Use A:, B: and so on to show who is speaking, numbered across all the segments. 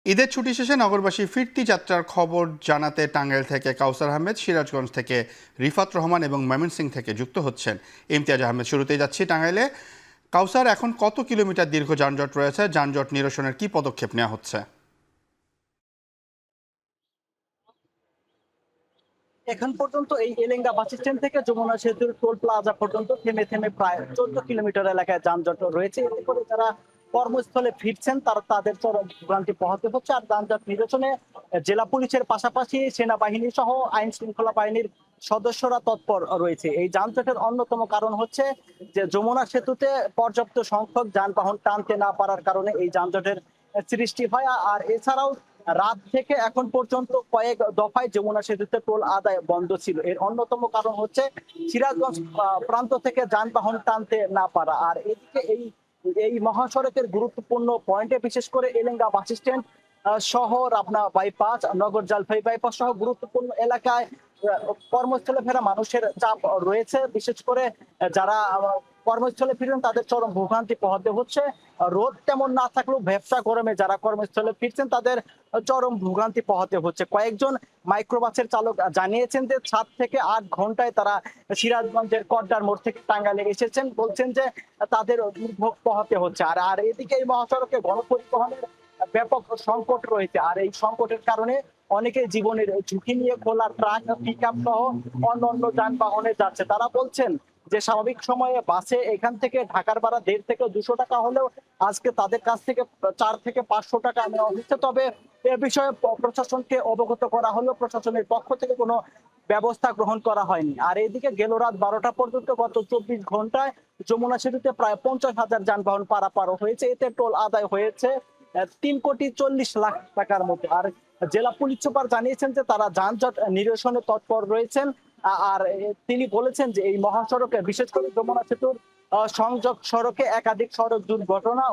A: ঈদের ছুটি শেষে নগরবাসী ফিরতি যাত্রার খবর জানাতে টাঙ্গাইল থেকে কাউসার আহমেদ, সিরাজগঞ্জ থেকে রিফাত রহমান এবং ময়মনসিংহ থেকে যুক্ত হচ্ছেন ইমতিয়াজ আহমেদ। শুরুতেই যাচ্ছি টাঙ্গাইলে। কাউসার, এখন কত কিলোমিটার দীর্ঘ যানজট রয়েছে? যানজট নিরসনের কি পদক্ষেপ নেওয়া হচ্ছে?
B: এখন পর্যন্ত এই এলেঙ্গা বাস স্ট্যান্ড থেকে যমুনা সেতুর টোল প্লাজা পর্যন্ত থেমে থেমে প্রায় 14 কিলোমিটার এলাকায় যানজট রয়েছে। এতে করে যারা কর্মস্থলে ফিরছেন তাদের চরম ভোগান্তি পোহাতে হচ্ছে। আর যানজট নিরসনে জেলা পুলিশের পাশাপাশি সেনাবাহিনী সহ আইন শৃঙ্খলা বাহিনীর সদস্যরা তৎপর রয়েছে। এই যানজটের অন্যতম কারণ হচ্ছে যে যমুনা সেতুতে পর্যাপ্ত সংখ্যক যানবাহন টানতে না পারার কারণে এই যানজটের সৃষ্টি হয়। আর এছাড়াও রাত থেকে এখন পর্যন্ত কয়েক দফায় যমুনা সেতুতে টোল আদায় বন্ধ ছিল। এর অন্যতম কারণ হচ্ছে সিরাজগঞ্জ প্রান্ত থেকে যানবাহন টানতে না পারা। আর এদিকে এই এই মহাসড়কের গুরুত্বপূর্ণ পয়েন্টে, বিশেষ করে এলেঙ্গা বাস স্ট্যান্ড সহ রাবনা বাইপাস, নগর জলপাই বাইপাস সহ গুরুত্বপূর্ণ এলাকায় কর্মস্থলে ফেরা মানুষের চাপ রয়েছে। বিশেষ করে যারা কর্মস্থলে ফিরেন তাদের চরম ভোগান্তি পোহাতে হচ্ছে। রোদ তেমন না থাকলেও ব্যবসা গরমে যারা কর্মস্থলে ফিরছেন তাদের চরম ভোগান্তি পোহাতে হচ্ছে। কয়েকজন মাইক্রোবাসের চালক জানিয়েছেন যে 7 থেকে 8 ঘন্টায় তারা সিরাজগঞ্জের কড্ডার মোড় থেকে টাঙ্গাইলে এসেছেন। বলছেন যে তাদের দুর্ভোগ পোহাতে হচ্ছে। আর আর এদিকে এই মহাসড়কে গণপরিবহনের ব্যাপক সংকট রয়েছে। আর এই সংকটের কারণে অনেকে জীবনের ঝুঁকি নিয়ে খোলা ট্রাক, পিকআপ সহ অন্যান্য যানবাহনে যাচ্ছে। তারা বলছেন যে স্বাভাবিক সময়ে বাসে এখান থেকে ঢাকার ভাড়া 1.5 থেকে 200 টাকা হলেও আজকে তাদের কাছ থেকে 4 থেকে 500 টাকা নেওয়া হচ্ছে। তবে এ বিষয়ে প্রশাসনকে অবগত করা হলেও প্রশাসনের পক্ষ থেকে কোনো ব্যবস্থা গ্রহণ করা হয়নি। আর এদিকে গেল রাত 12টা পর্যন্ত গত 24 ঘন্টায় যমুনা সেতুতে প্রায় 50,000 যানবাহন পারাপার হয়েছে। এতে টোল আদায় হয়েছে 3,40,00,000 টাকার মতো। আর জেলা পুলিশ সুপার জানিয়েছেন যে তারা যানজট নিরসনে তৎপর রয়েছেন। আর তিনি বলেছেন যে এই মহাসড়কে, বিশেষ করে যমুনা সেতুর সংযোগ সড়কে একাধিক সড়ক দুর্ঘটনা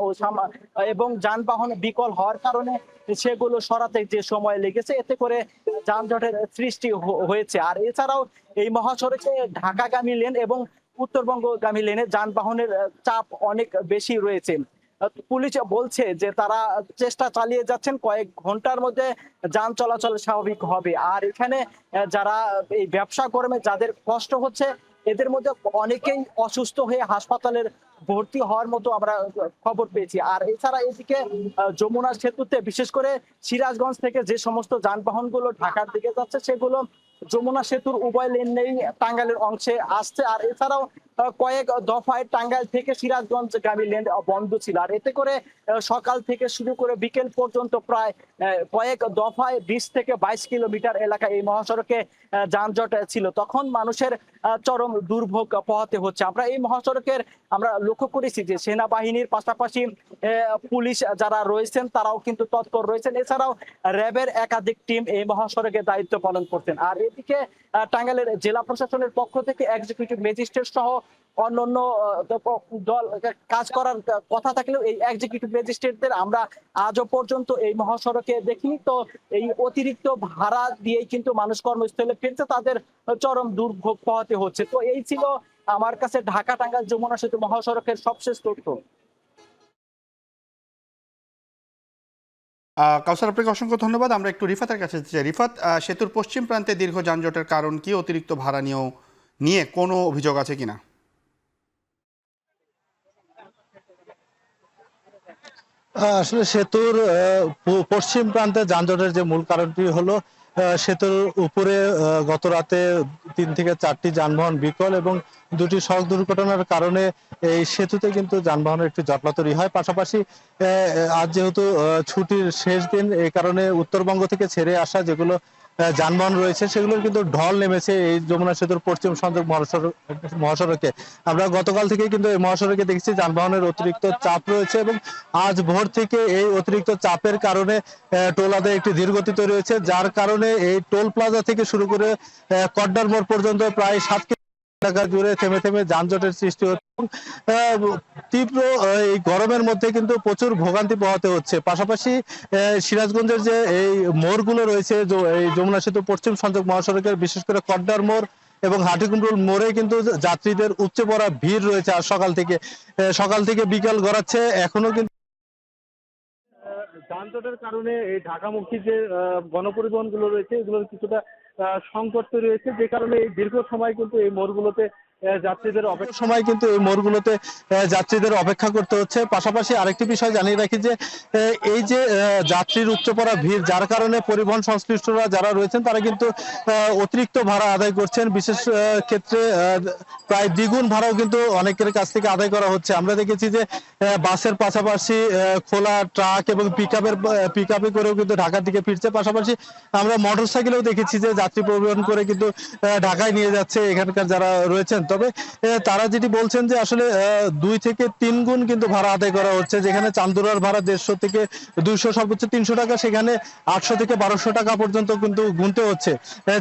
B: এবং যানবাহন বিকল হওয়ার কারণে সেগুলো সরাতে যে সময় লেগেছে, এতে করে যানজটের সৃষ্টি হয়েছে। আর এছাড়াও এই মহাসড়কে ঢাকাগামী লেন এবং উত্তরবঙ্গগামী লেনে যানবাহনের চাপ অনেক বেশি রয়েছে। পুলিশ বলছে যে তারা চেষ্টা চালিয়ে যাচ্ছেন, কয়েক ঘন্টার মধ্যে যান চলাচল স্বাভাবিক হবে। আর এখানে যারা এই ব্যবসা কর্মে যাদের কষ্ট হচ্ছে, এদের মধ্যে অনেকেই অসুস্থ হয়ে হাসপাতালের ভর্তি হওয়ার মতো আমরা খবর পেয়েছি। আর এছাড়া এদিকে যমুনা সেতুতে বিশেষ করে সিরাজগঞ্জ থেকে যে সমস্ত যানবাহনগুলো ঢাকার দিকে যাচ্ছে সেগুলো যমুনা সেতুর উভয় লেন নেই টাঙ্গাইলের অংশে আসছে। আর এছাড়াও কয়েক দফায় টাঙ্গাইল থেকে সিরাজগঞ্জ গামী লেন বন্ধ ছিল। আর এতে করে সকাল থেকে শুরু করে বিকেল পর্যন্ত প্রায় কয়েক দফায় 20 থেকে 22 কিলোমিটার এলাকা এই মহাসড়কে যানজট ছিল। তখন মানুষের চরম দুর্ভোগ পোহাতে হচ্ছে। আমরা এই মহাসড়কের আমরা লক্ষ্য করেছি যে সেনাবাহিনীর পাশাপাশি পুলিশ যারা রয়েছেন তারাও কিন্তু তৎপর রয়েছেন। এছাড়াও র্যাবের একাধিক টিম এই মহাসড়কে দায়িত্ব পালন করছেন। আর এদিকে টাঙ্গাইলের জেলা প্রশাসনের পক্ষ থেকে এক্সিকিউটিভ ম্যাজিস্ট্রেট সহ অন্যান্য দল কাজ করার কথা থাকলেও এই এক্সিকিউটিভ ম্যাজিস্ট্রেটদের আমরা আজও পর্যন্ত এই মহাসড়কে দেখিনি। তো এই অতিরিক্ত ভাড়া দিয়েই কিন্তু মানুষ কর্মস্থলে ফিরছে, তাদের চরম দুর্ভোগ পোহাতে হচ্ছে। তো এই ছিল আমার কাছে ঢাকা টাঙ্গাইল যমুনা সেতু মহাসড়কের সবশেষ তথ্য।
A: কাউসার, আপনাকে অসংখ্য ধন্যবাদ। আমরা একটু রিফাতের কাছে যেতে চাই। রিফাত, সেতুর পশ্চিম প্রান্তে দীর্ঘ যানজটের কারণ কি? অতিরিক্ত ভাড়া নিয়ে কোনো অভিযোগ আছে কিনা?
C: আসলে সেতুর পশ্চিম প্রান্তে যানজটের যে মূল কারণটি হলো সেতুর উপরে গত রাতে 3 থেকে 4টি যানবাহন বিকল এবং 2টি সড়ক দুর্ঘটনার কারণে এই সেতুতে কিন্তু যানবাহনের একটি জটলা তৈরি হয়। পাশাপাশি আজ যেহেতু ছুটির শেষ দিন, এই কারণে উত্তরবঙ্গ থেকে ছেড়ে আসা যেগুলো যানবাহন রয়েছে সেগুলোর কিন্তু ঢল নেমেছে এই যমুনা সেতুর পশ্চিম সংযোগ মহাসড়কে। আমরা গতকাল থেকে কিন্তু এই মহাসড়কে দেখছি যানবাহনের অতিরিক্ত চাপ রয়েছে এবং আজ ভোর থেকে এই অতিরিক্ত চাপের কারণে টোল আদায়ে একটি ধীরগতি তৈরি হয়েছে, যার কারণে এই টোল প্লাজা থেকে শুরু করে কড্ডার মোড় পর্যন্ত প্রায় 7 এলাকা জুড়ে থেমে থেমে যানজটের সৃষ্টি হচ্ছে। তীব্র এই গরমের মধ্যে কিন্তু প্রচুর ভোগান্তি পোহাতে হচ্ছে। পাশাপাশি সিরাজগঞ্জের যে এই মোড়গুলো রয়েছে, এই যমুনা সেতু পশ্চিম সংযোগ মহাসড়কের বিশেষ করে কড্ডার মোড় এবং হাটিকুমরুল মোড়ে কিন্তু যাত্রীদের উপচে পড়া ভিড় রয়েছে। আর সকাল থেকে বিকাল গড়াচ্ছে, এখনো কিন্তু যানজটের কারণে এই ঢাকামুখী যে গণপরিবহনগুলো রয়েছে এগুলোর কিছুটা সংকট তৈরি হয়েছে, যে কারণে এই দীর্ঘ সময় কিন্তু এই মোড়গুলোতে যাত্রীদের যাত্রীদের অপেক্ষা করতে হচ্ছে। পাশাপাশি আরেকটি বিষয় জানিয়ে রাখি যে এই যে যাত্রীর উপচে পড়া ভিড়, যার কারণে পরিবহন সংশ্লিষ্টরা যারা রয়েছেন তারা কিন্তু অতিরিক্ত ভাড়া আদায় করছেন। বিশেষ ক্ষেত্রে প্রায় দ্বিগুণ ভাড়াও কিন্তু অনেকের কাছ থেকে আদায় করা হচ্ছে। আমরা দেখেছি যে বাসের পাশাপাশি খোলা ট্রাক এবং পিকআপে করেও কিন্তু ঢাকার দিকে ফিরছে। পাশাপাশি আমরা মোটরসাইকেলেও দেখেছি যে যাত্রী পরিবহন করে কিন্তু ঢাকায় নিয়ে যাচ্ছে এখানকার যারা রয়েছেন। তবে তারা যেটি বলছেন যে আসলে 2 থেকে 3 গুণ কিন্তু ভাড়া আদায় করা হচ্ছে। যেখানে চান্দুরার ভাড়া 150 থেকে 200, সর্বোচ্চ 300 টাকা, সেখানে 800 থেকে 1200 টাকা পর্যন্ত কিন্তু গুনতে হচ্ছে।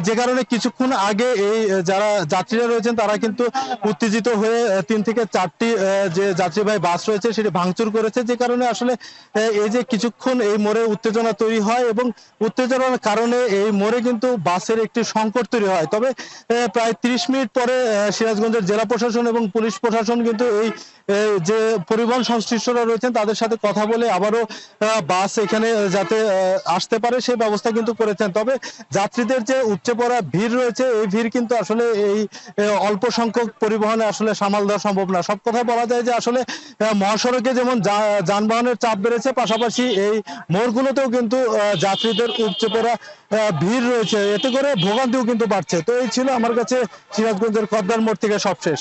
C: যে কারণে কিছুক্ষণ আগে এই যারা যাত্রীরা রয়েছেন তারা কিন্তু উত্তেজিত হয়ে 3 থেকে 4টি যে যাত্রীবাহী বাস রয়েছে সেটি ভাঙচুর করেছে। যে কারণে আসলে এই যে কিছুক্ষণ এই মোড়ে উত্তেজনা তৈরি হয় এবং উত্তেজনার কারণে এই মোড়ে কিন্তু বাসের একটি সংকট তৈরি হয়। তবে প্রায় 30 মিনিট পরে সিরাজগঞ্জের জেলা প্রশাসন এবং পুলিশ প্রশাসন কিন্তু এই যে পরিবহন সংশ্লিষ্টরা রয়েছেন তাদের সাথে কথা বলে আবারও বাস এখানে যাতে আসতে পারে সেই ব্যবস্থা কিন্তু করেছেন। তবে যাত্রীদের যে উপচে পড়া ভিড় রয়েছে এই ভিড় কিন্তু আসলে এই অল্প সংখ্যক পরিবহনে আসলে সামাল দেওয়া সম্ভব না। সব কথা বলা যায় যে আসলে মহাসড়কে যেমন যানবাহনের চাপ বেড়েছে, পাশাপাশি এই মোড়গুলোতেও কিন্তু যাত্রীদের উপচে পড়া ভিড় রয়েছে, এতে করে ভোগান্তিও কিন্তু বাড়ছে। তো এই ছিল আমার কাছে সিরাজগঞ্জের কদদার মোড় থেকে সবশেষ।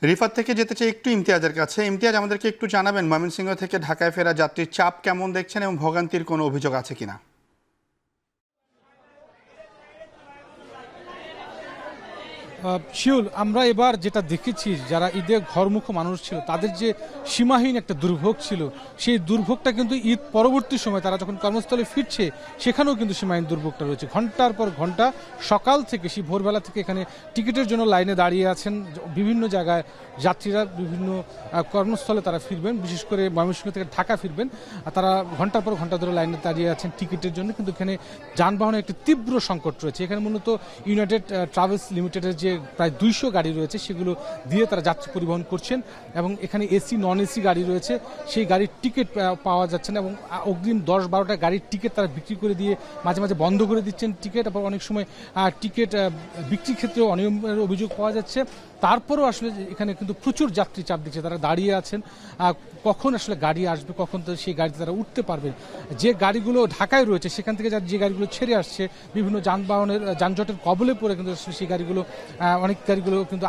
A: রিফাত থেকে যেতে চাই একটু ইমতিয়াজের কাছে। ইমতিয়াজ, আমাদেরকে একটু জানাবেন ময়মনসিংহ থেকে ঢাকায় ফেরা যাত্রীর চাপ কেমন দেখছেন এবং ভোগান্তির কোনো অভিযোগ আছে কিনা?
D: শিউল, আমরা এবার যেটা দেখেছি যারা ঈদে ঘরমুখ মানুষ ছিল তাদের যে সীমাহীন একটা দুর্ভোগ ছিল, সেই দুর্ভোগটা কিন্তু ঈদ পরবর্তী সময় তারা যখন কর্মস্থলে ফিরছে সেখানেও কিন্তু সীমাহীন দুর্ভোগটা রয়েছে। ঘন্টার পর ঘন্টা সকাল থেকে সেই ভোরবেলা থেকে এখানে টিকিটের জন্য লাইনে দাঁড়িয়ে আছেন বিভিন্ন জায়গায় যাত্রীরা। বিভিন্ন কর্মস্থলে তারা ফিরবেন, বিশেষ করে ময়মনসিংহ থেকে ঢাকা ফিরবেন, তারা ঘন্টার পর ঘন্টা ধরে লাইনে দাঁড়িয়ে আছেন টিকিটের জন্য। কিন্তু এখানে যানবাহনের একটি তীব্র সংকট রয়েছে। এখানে মূলত ইউনাইটেড ট্রাভেলস লিমিটেডের যে প্রায় 200 গাড়ি রয়েছে সেগুলো দিয়ে তারা যাত্রী পরিবহন করছেন এবং এখানে এসি নন এসি গাড়ি রয়েছে, সেই গাড়ির টিকিট পাওয়া যাচ্ছে না এবং অগ্রিম 10-12টা গাড়ির টিকিট তারা বিক্রি করে দিয়ে মাঝে মাঝে বন্ধ করে দিচ্ছেন টিকিট। আবার অনেক সময় টিকিট বিক্রির ক্ষেত্রেও অনিয়মের অভিযোগ পাওয়া যাচ্ছে। তারপরেও আসলে এখানে কিন্তু প্রচুর যাত্রী চাপ দিচ্ছে, তারা দাঁড়িয়ে আছেন কখন আসলে গাড়ি আসবে, কখন তো সেই গাড়িতে তারা উঠতে পারবেন। যে গাড়িগুলো ঢাকায় রয়েছে সেখান থেকে যে গাড়িগুলো ছেড়ে আসছে বিভিন্ন যানজটের কবলে পড়ে কিন্তু সেই গাড়িগুলো অনেক গাড়িগুলো কিন্তু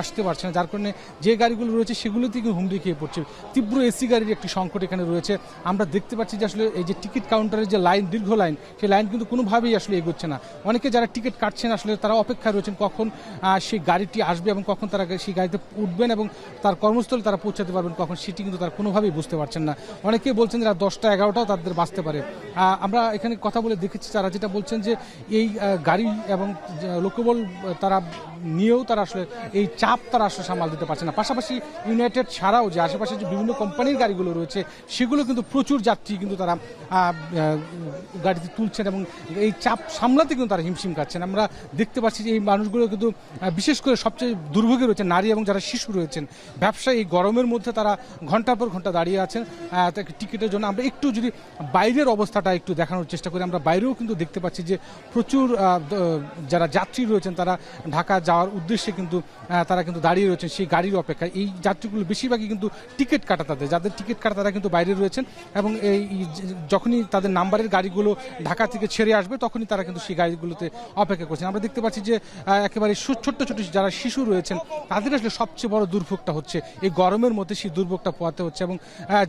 D: আসতে পারছে না, যার কারণে যে গাড়িগুলো রয়েছে সেগুলোতে কিন্তু হুমড়ি খেয়ে পড়ছে। তীব্র এসি গাড়ির একটি সংকট এখানে রয়েছে। আমরা দেখতে পাচ্ছি যে আসলে এই যে টিকিট কাউন্টারের যে লাইন, দীর্ঘ লাইন, সেই লাইন কিন্তু কোনোভাবেই আসলে এগোচ্ছে না। অনেকে যারা টিকিট কাটছেন আসলে তারা অপেক্ষা রয়েছেন কখন সেই গাড়িটি আসবে এবং কখন তারা সেই গাড়িতে উঠবেন এবং তার কর্মস্থলে তারা পৌঁছাতে পারবেন কখন, সেটি কিন্তু তারা কোনোভাবেই বুঝতে পারছেন না। অনেকেই বলছেন যে 10টা-11টাও তাদের বাঁচতে পারে। আমরা এখানে কথা বলে দেখেছি তারা যেটা বলছেন যে এই গাড়ি এবং লোকবল তারা নিয়েও তারা আসলে এই চাপ তারা আসলে সামাল দিতে পারছে না। পাশাপাশি ইউনাইটেড ছাড়াও যে আশেপাশে যে বিভিন্ন কোম্পানির গাড়িগুলো রয়েছে সেগুলো কিন্তু প্রচুর যাত্রী কিন্তু তারা গাড়িতে তুলছেন এবং এই চাপ সামলাতে কিন্তু তারা হিমশিম খাচ্ছেন। আমরা দেখতে পাচ্ছি যে এই মানুষগুলো কিন্তু বিশেষ করে সবচেয়ে দুর্ভোগে রয়েছে নারী এবং যারা শিশু রয়েছেন। ব্যবসায়ী এই গরমের মধ্যে তারা ঘন্টার পর ঘন্টা দাঁড়িয়ে আছেন টিকিটের জন্য। আমরা একটু যদি বাইরের অবস্থাটা একটু দেখানোর চেষ্টা করি, আমরা বাইরেও কিন্তু দেখতে পাচ্ছি যে প্রচুর যারা যাত্রী রয়েছেন তারা ঢাকা যাওয়ার উদ্দেশ্যে কিন্তু তারা কিন্তু দাঁড়িয়ে রয়েছেন সেই গাড়ির অপেক্ষায়। এই যাত্রীগুলো বেশিরভাগই কিন্তু টিকিট কাটা, যাদের টিকিট কাটা তারা কিন্তু বাইরে রয়েছেন এবং এই যখনই তাদের নাম্বারের গাড়িগুলো ঢাকা থেকে ছেড়ে আসবে তখনই তারা কিন্তু সেই গাড়িগুলোতে অপেক্ষা করছেন। আমরা দেখতে পাচ্ছি যে একেবারে ছোট্ট ছোট যারা শিশু রয়েছেন তাদের আসলে সবচেয়ে বড় দুর্ভোগটা হচ্ছে এই গরমের মধ্যে সেই দুর্ভোগটা পোহাতে হচ্ছে এবং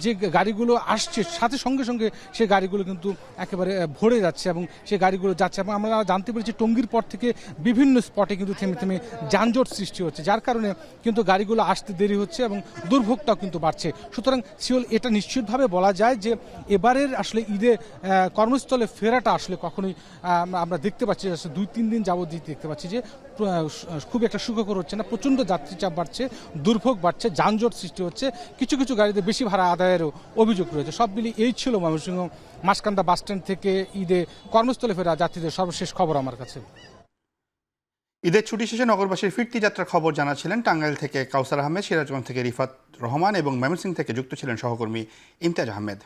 D: যে গাড়িগুলো আসছে সাথে সঙ্গে সঙ্গে সেই গাড়িগুলো কিন্তু একেবারে ভরে যাচ্ছে এবং সেই গাড়িগুলো যাচ্ছে এবং আমরা জানতে পেরেছি টঙ্গীর পর থেকে বিভিন্ন স্পটে কিন্তু থেমে থেমে যানজট সৃষ্টি হচ্ছে, যার কারণে কিন্তু গাড়িগুলো আসতে দেরি হচ্ছে এবং দুর্ভোগটাও কিন্তু বাড়ছে। সুতরাং সিওল এটা নিশ্চিতভাবে বলা যায় যে এবারের আসলে ঈদে কর্মস্থলে ফেরাটা আসলে কখনোই আমরা দেখতে পাচ্ছি 2-3 দিন যাবত দেখতে পাচ্ছি যে খুব একটা সুখকর হচ্ছে না। প্রচণ্ড যাত্রী চাপ বাড়ছে, দুর্ভোগ বাড়ছে, যানজট সৃষ্টি হচ্ছে, কিছু কিছু গাড়িতে বেশি ভাড়া আদায়েরও অভিযোগ রয়েছে। সব মিলিয়ে এই ছিল ময়মনসিংহ মাসকান্দা বাসস্ট্যান্ড থেকে ঈদে কর্মস্থলে ফেরা যাত্রীদের সর্বশেষ খবর আমার কাছে।
A: ঈদের ছুটি শেষে নগরবাসীর ফিরতি যাত্রার খবর জানাচ্ছিলেন টাঙ্গাইল থেকে কাউসার আহমেদ, সিরাজগঞ্জ থেকে রিফাত রহমান এবং ময়মনসিংহ থেকে যুক্ত ছিলেন সহকর্মী ইমতিয়াজ আহমেদ।